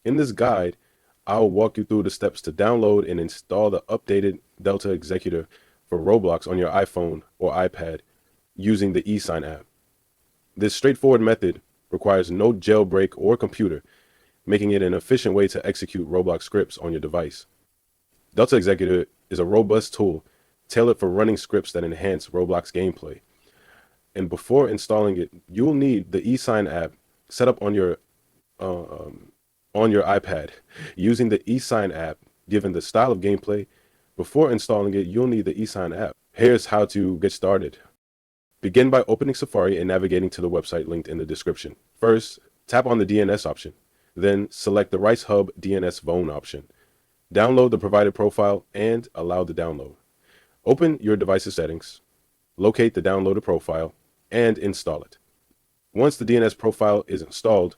In this guide, I'll walk you through the steps to download and install the updated Delta Executor for Roblox on your iPhone or iPad using the eSign app. This straightforward method requires no jailbreak or computer, making it an efficient way to execute Roblox scripts on your device. Delta Executor is a robust tool tailored for running scripts that enhance Roblox gameplay. And before installing it, you'll need the eSign app set up on your iPad. Using the eSign app, given the style of gameplay, before installing it, you'll need the eSign app. Here's how to get started. Begin by opening Safari and navigating to the website linked in the description. First, tap on the DNS option. Then select the Rice Hub DNS Phone option. Download the provided profile and allow the download. Open your device's settings, locate the downloaded profile, and install it. Once the DNS profile is installed,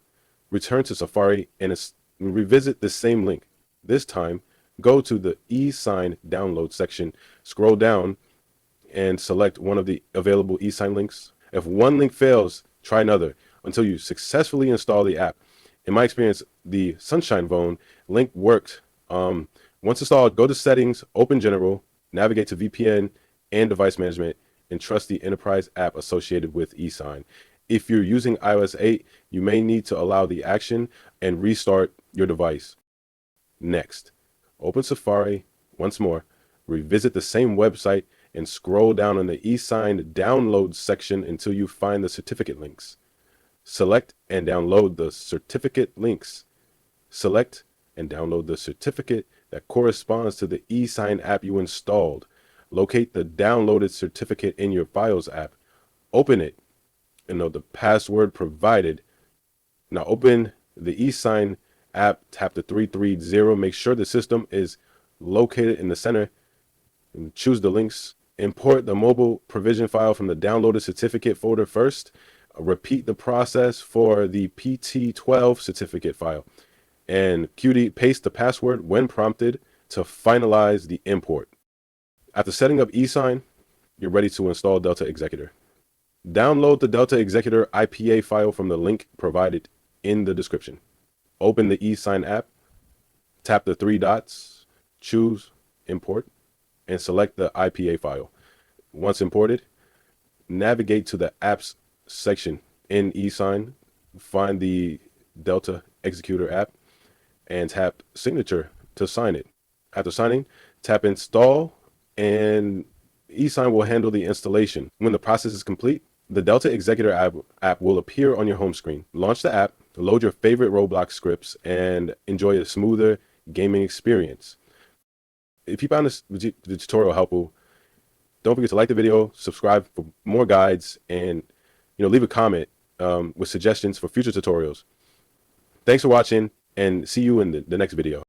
return to Safari and revisit the same link. This time, go to the eSign download section, scroll down, and select one of the available eSign links. If one link fails, try another until you successfully install the app. In my experience, the Sunshine Phone link worked. Once installed, go to Settings, open General, navigate to VPN and Device Management, and trust the enterprise app associated with eSign. If you're using iOS 8, you may need to allow the action and restart your device. Next, open Safari once more, revisit the same website, and scroll down on the eSign download section until you find the certificate links. Select and download the certificate links. Select and download the certificate that corresponds to the eSign app you installed. Locate the downloaded certificate in your Files app. Open it and know the password provided. Now open the eSign app, tap the 330, make sure the system is located in the center, and choose the links. Import the mobile provision file from the downloaded certificate folder first. Repeat the process for the PT12 certificate file. And paste the password when prompted to finalize the import. After setting up eSign, you're ready to install Delta Executor. Download the Delta Executor IPA file from the link provided in the description. Open the eSign app, tap the three dots, choose Import, and select the IPA file. Once imported, navigate to the Apps section in eSign, find the Delta Executor app, and tap Signature to sign it. After signing, tap Install, and eSign will handle the installation. When the process is complete, the Delta Executor app will appear on your home screen. Launch the app, load your favorite Roblox scripts, and enjoy a smoother gaming experience. If you found the tutorial helpful, don't forget to like the video, subscribe for more guides, and leave a comment with suggestions for future tutorials. Thanks for watching, and see you in the next video.